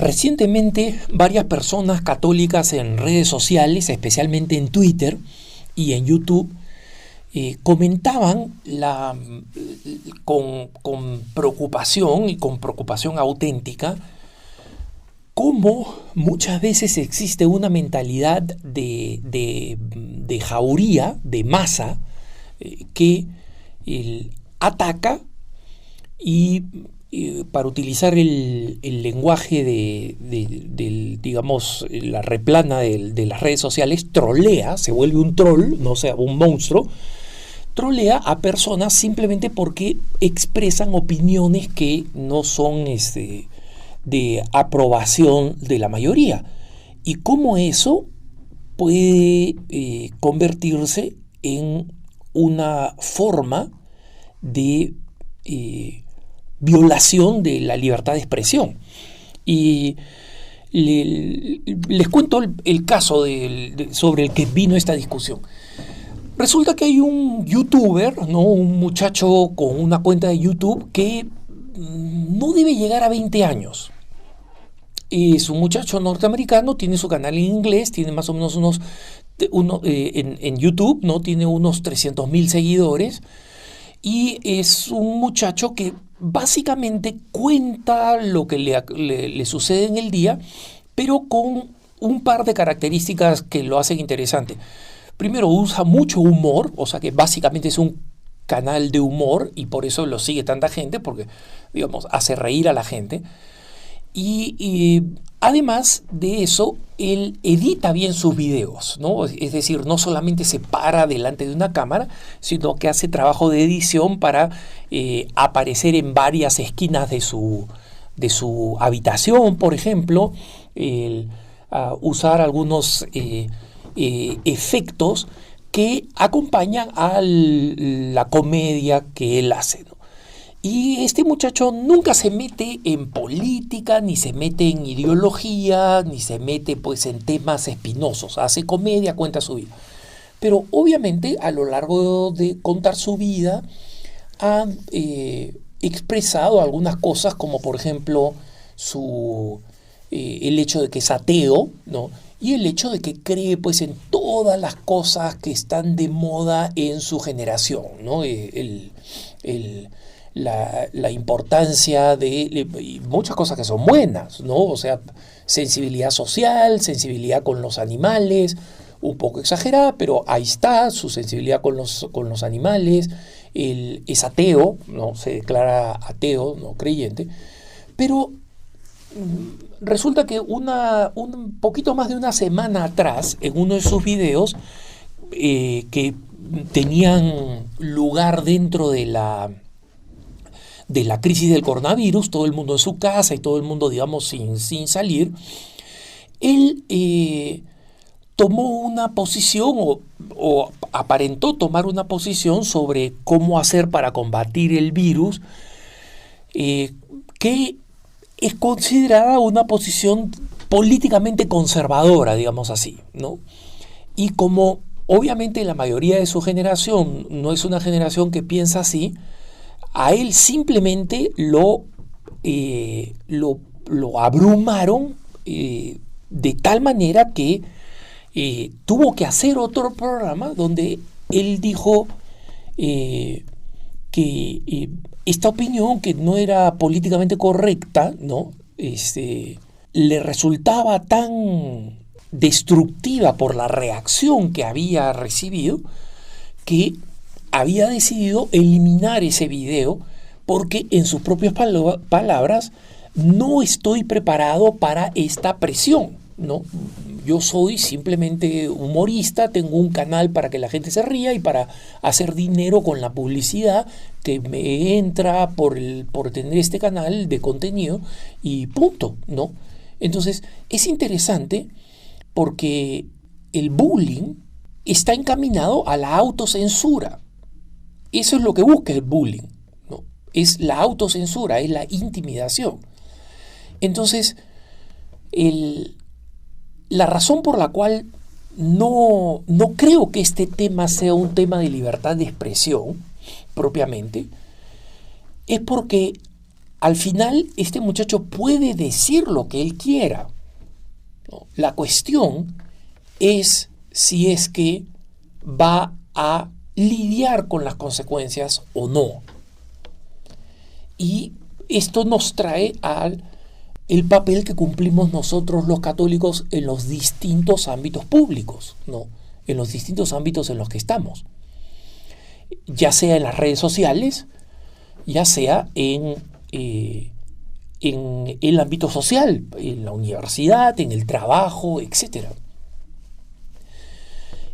Recientemente, varias personas católicas en redes sociales, especialmente en Twitter y en YouTube, comentaban con preocupación y con preocupación auténtica cómo muchas veces existe una mentalidad de jauría, de masa, que ataca y para utilizar el lenguaje digamos, la replana de las redes sociales, trolea, se vuelve un troll, no sea un monstruo, trolea a personas simplemente porque expresan opiniones que no son de aprobación de la mayoría. Y cómo eso puede convertirse en una forma de violación de la libertad de expresión. Y les cuento el caso sobre el que vino esta discusión. Resulta que hay un youtuber, ¿no? Un muchacho con una cuenta de YouTube que no debe llegar a 20 años. Es un muchacho norteamericano, tiene su canal en inglés, tiene más o menos en YouTube, ¿no? Tiene unos 300,000 seguidores. Y es un muchacho que básicamente cuenta lo que le sucede en el día, pero con un par de características que lo hacen interesante. Primero, usa mucho humor, o sea que básicamente es un canal de humor y por eso lo sigue tanta gente, porque, digamos, hace reír a la gente. Y además de eso, él edita bien sus videos, ¿no? Es decir, no solamente se para delante de una cámara, sino que hace trabajo de edición para aparecer en varias esquinas de su habitación, por ejemplo, usar algunos efectos que acompañan a la comedia que él hace, ¿no? Y este muchacho nunca se mete en política, ni se mete en ideología, ni se mete pues en temas espinosos. Hace comedia, cuenta su vida. Pero obviamente a lo largo de contar su vida ha expresado algunas cosas, como por ejemplo el hecho de que es ateo, ¿no? Y el hecho de que cree pues en todas las cosas que están de moda en su generación, ¿no? La importancia de muchas cosas que son buenas, ¿no? O sea, sensibilidad social, sensibilidad con los animales, un poco exagerada, pero ahí está su sensibilidad con los animales. Él es ateo, ¿no? Se declara ateo, no creyente, pero resulta que un poquito más de una semana atrás, en uno de sus videos que tenían lugar dentro de la crisis del coronavirus, todo el mundo en su casa y todo el mundo, digamos, sin salir, él tomó una posición o aparentó tomar una posición sobre cómo hacer para combatir el virus, que es considerada una posición políticamente conservadora, digamos así, ¿no? Y como obviamente la mayoría de su generación no es una generación que piensa así, a él simplemente lo abrumaron de tal manera que tuvo que hacer otro programa donde él dijo que esta opinión, que no era políticamente correcta, ¿no? Le resultaba tan destructiva por la reacción que había recibido, que había decidido eliminar ese video porque, en sus propias palabras, no estoy preparado para esta presión, ¿no? Yo soy simplemente humorista, tengo un canal para que la gente se ría y para hacer dinero con la publicidad que me entra por tener este canal de contenido y punto, ¿no? Entonces, es interesante porque el bullying está encaminado a la autocensura. Eso es lo que busca el bullying, ¿no? Es la autocensura, es la intimidación. Entonces, la razón por la cual no creo que este tema sea un tema de libertad de expresión propiamente es porque al final este muchacho puede decir lo que él quiera, ¿no? La cuestión es si es que va a lidiar con las consecuencias o no. Y esto nos trae al el papel que cumplimos nosotros los católicos en los distintos ámbitos públicos, ¿no? En los distintos ámbitos en los que estamos. Ya sea en las redes sociales, ya sea en el ámbito social, en la universidad, en el trabajo, etc.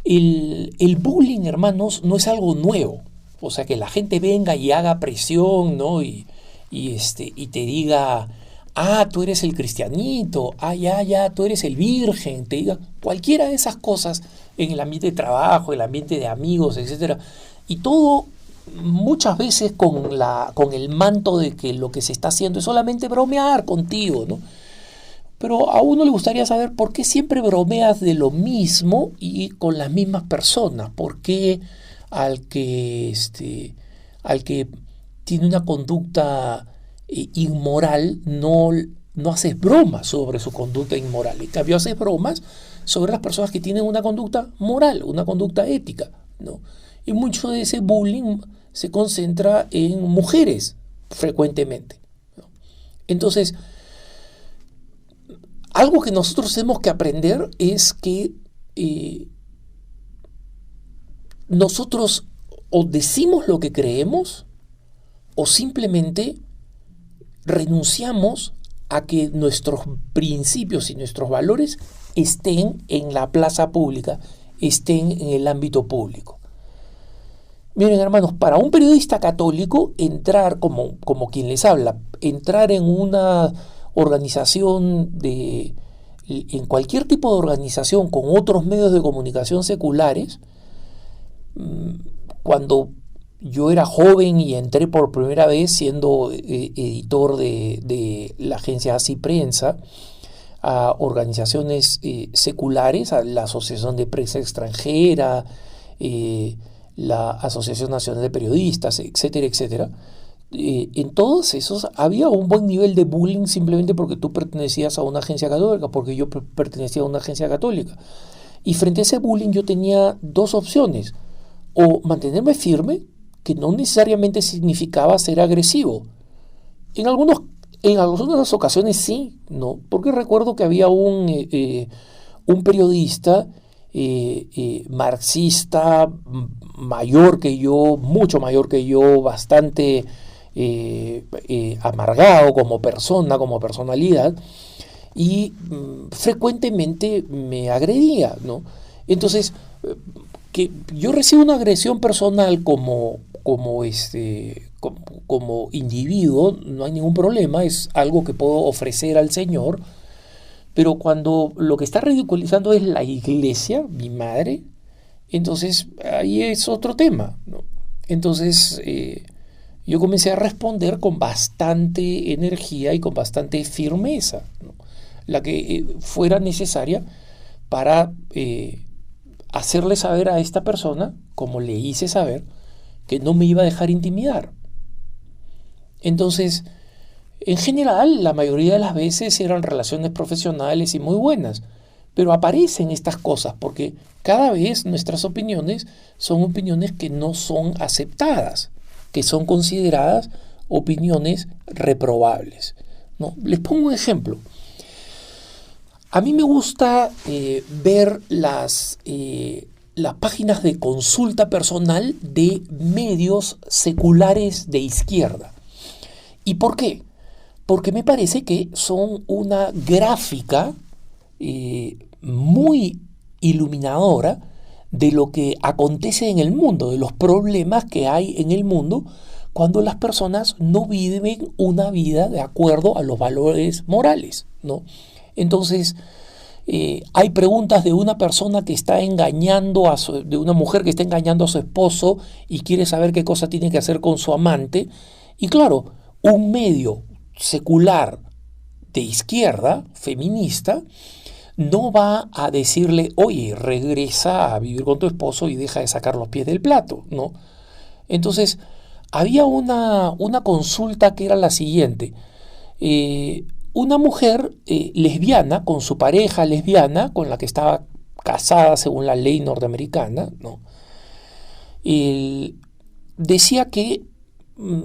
El bullying, hermanos, no es algo nuevo. O sea, que la gente venga y haga presión, ¿no? Y te diga, tú eres el cristianito, ya, tú eres el virgen, te diga cualquiera de esas cosas en el ambiente de trabajo, el ambiente de amigos, etc. Y todo muchas veces con el manto de que lo que se está haciendo es solamente bromear contigo, ¿no? Pero a uno le gustaría saber por qué siempre bromeas de lo mismo y con las mismas personas. ¿Por qué al que tiene una conducta inmoral no haces bromas sobre su conducta inmoral? En cambio, haces bromas sobre las personas que tienen una conducta moral, una conducta ética, ¿no? Y mucho de ese bullying se concentra en mujeres frecuentemente, ¿no? Entonces, algo que nosotros tenemos que aprender es que nosotros o decimos lo que creemos o simplemente renunciamos a que nuestros principios y nuestros valores estén en la plaza pública, estén en el ámbito público. Miren, hermanos, para un periodista católico entrar, como quien les habla, entrar en una organización en cualquier tipo de organización con otros medios de comunicación seculares, cuando yo era joven y entré por primera vez siendo editor de la agencia Así Prensa, a organizaciones seculares, a la Asociación de Prensa Extranjera, la Asociación Nacional de Periodistas, etcétera, etcétera. En todos esos había un buen nivel de bullying simplemente porque tú pertenecías a una agencia católica, porque yo pertenecía a una agencia católica. Y frente a ese bullying yo tenía dos opciones: o mantenerme firme, que no necesariamente significaba ser agresivo. En algunas ocasiones sí, ¿no? Porque recuerdo que había un periodista marxista mayor que yo, mucho mayor que yo, bastante amargado como persona, como personalidad, y frecuentemente me agredía, ¿no? Entonces, que yo recibo una agresión personal como individuo, no hay ningún problema, es algo que puedo ofrecer al Señor. Pero cuando lo que está ridiculizando es la iglesia, mi madre, entonces ahí es otro tema, ¿no? Entonces yo comencé a responder con bastante energía y con bastante firmeza, ¿no? La que fuera necesaria para hacerle saber a esta persona, como le hice saber, que no me iba a dejar intimidar. Entonces, en general, la mayoría de las veces eran relaciones profesionales y muy buenas, pero aparecen estas cosas porque cada vez nuestras opiniones son opiniones que no son aceptadas, que son consideradas opiniones reprobables, ¿no? Les pongo un ejemplo. A mí me gusta ver las páginas de consulta personal de medios seculares de izquierda. ¿Y por qué? Porque me parece que son una gráfica muy iluminadora de lo que acontece en el mundo, de los problemas que hay en el mundo cuando las personas no viven una vida de acuerdo a los valores morales, ¿no? Entonces, hay preguntas de una persona que está engañando de una mujer que está engañando a su esposo y quiere saber qué cosa tiene que hacer con su amante. Y claro, un medio secular de izquierda, feminista, no va a decirle, oye, regresa a vivir con tu esposo y deja de sacar los pies del plato, ¿no? Entonces, había una consulta que era la siguiente. Una mujer lesbiana, con su pareja lesbiana, con la que estaba casada según la ley norteamericana, ¿no? Decía que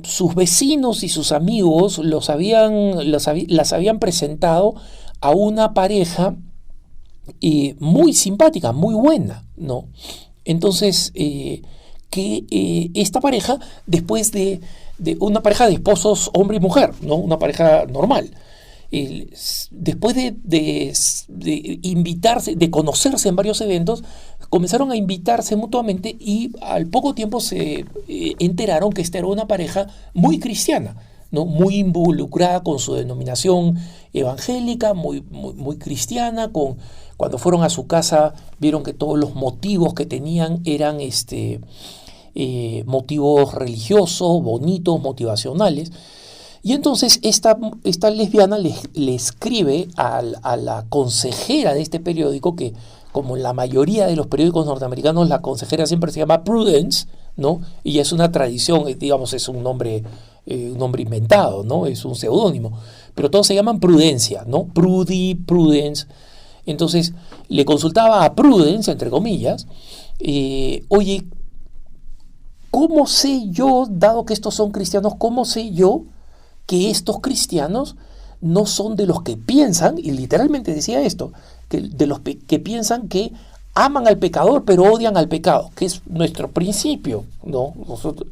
sus vecinos y sus amigos las habían presentado a una pareja muy simpática, muy buena, ¿no? Entonces, esta pareja, después de una pareja de esposos, hombre y mujer, ¿no? Una pareja normal, después de invitarse, de conocerse en varios eventos, comenzaron a invitarse mutuamente y al poco tiempo se enteraron que esta era una pareja muy cristiana, ¿no? Muy involucrada con su denominación evangélica, muy cristiana. Cuando fueron a su casa vieron que todos los motivos que tenían eran motivos religiosos, bonitos, motivacionales. Y entonces esta lesbiana le escribe a la consejera de este periódico, que como en la mayoría de los periódicos norteamericanos la consejera siempre se llama Prudence, ¿no? Y es una tradición, digamos, es un nombre inventado, ¿no? Es un seudónimo. Pero todos se llaman Prudencia, ¿no? Prudence. Entonces le consultaba a Prudence, entre comillas, oye, ¿cómo sé yo, dado que estos son cristianos, cómo sé yo que estos cristianos no son de los que piensan, y literalmente decía esto, de los que piensan que aman al pecador pero odian al pecado, que es nuestro principio, ¿no? Nosotros,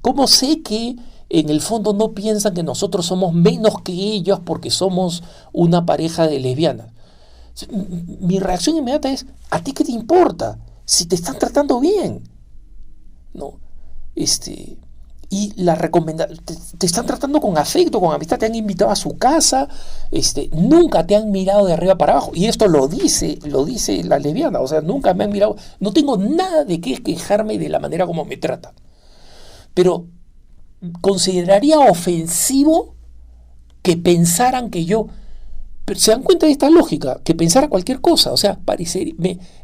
¿cómo sé que en el fondo no piensan que nosotros somos menos que ellos porque somos una pareja de lesbianas? Mi reacción inmediata es, ¿a ti qué te importa? Si te están tratando bien, ¿no? Y la te están tratando con afecto, con amistad, te han invitado a su casa, nunca te han mirado de arriba para abajo. Y esto lo dice la lesbiana, o sea, nunca me han mirado. No tengo nada de qué quejarme de la manera como me tratan. Pero consideraría ofensivo que pensaran que yo... Pero ¿se dan cuenta de esta lógica? Que pensara cualquier cosa. O sea,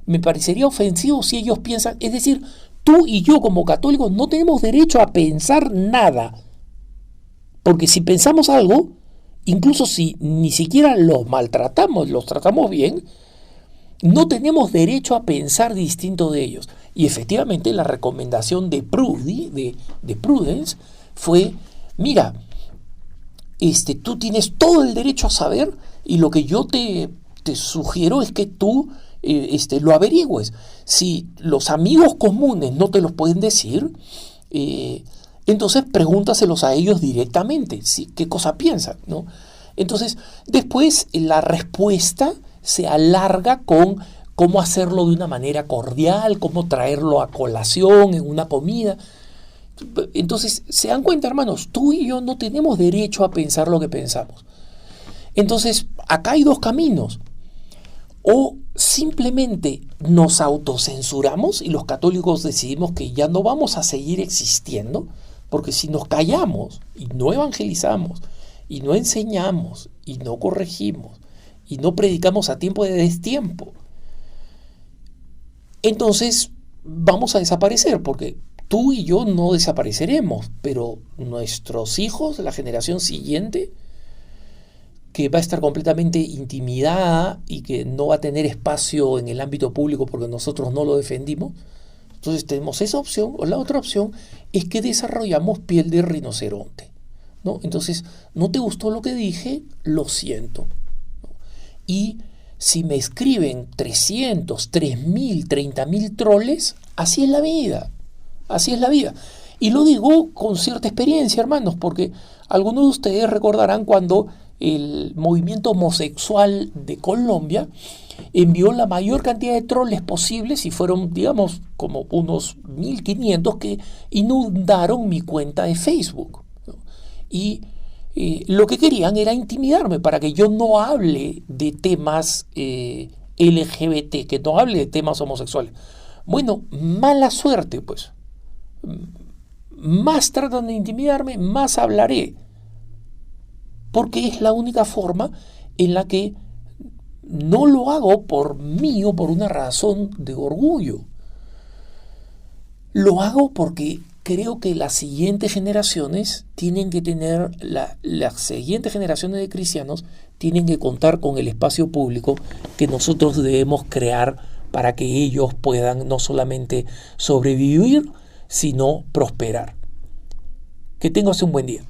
me parecería ofensivo si ellos piensan... Es decir, tú y yo como católicos no tenemos derecho a pensar nada. Porque si pensamos algo, incluso si ni siquiera los maltratamos, los tratamos bien, no tenemos derecho a pensar distinto de ellos. Y efectivamente la recomendación de Prudence fue, mira, tú tienes todo el derecho a saber y lo que yo te sugiero es que tú lo averigües. Si los amigos comunes no te los pueden decir, entonces pregúntaselos a ellos directamente, ¿sí? ¿Qué cosa piensan, ¿no? Entonces, después la respuesta se alarga con cómo hacerlo de una manera cordial, cómo traerlo a colación en una comida. Entonces, se dan cuenta, hermanos, tú y yo no tenemos derecho a pensar lo que pensamos. Entonces, acá hay dos caminos. O simplemente nos autocensuramos y los católicos decidimos que ya no vamos a seguir existiendo, porque si nos callamos y no evangelizamos, y no enseñamos, y no corregimos, y no predicamos a tiempo de destiempo, entonces vamos a desaparecer, porque tú y yo no desapareceremos, pero nuestros hijos, la generación siguiente, que va a estar completamente intimidada y que no va a tener espacio en el ámbito público porque nosotros no lo defendimos, entonces tenemos esa opción. O la otra opción es que desarrollamos piel de rinoceronte, ¿no? Entonces, ¿no te gustó lo que dije? Lo siento, ¿no? Y si me escriben 300, 3000, 30.000 troles, así es la vida. Así es la vida. Y lo digo con cierta experiencia, hermanos, porque algunos de ustedes recordarán cuando el movimiento homosexual de Colombia envió la mayor cantidad de troles posibles y fueron, digamos, como unos 1500 que inundaron mi cuenta de Facebook, ¿no? Y lo que querían era intimidarme para que yo no hable de temas LGBT, que no hable de temas homosexuales. Bueno, mala suerte, pues. Más tratan de intimidarme, más hablaré. Porque es la única forma en la que no lo hago por mí o por una razón de orgullo. Lo hago porque creo que las siguientes generaciones tienen que tener, las siguientes generaciones de cristianos tienen que contar con el espacio público que nosotros debemos crear para que ellos puedan no solamente sobrevivir, sino prosperar. Que tengas un buen día.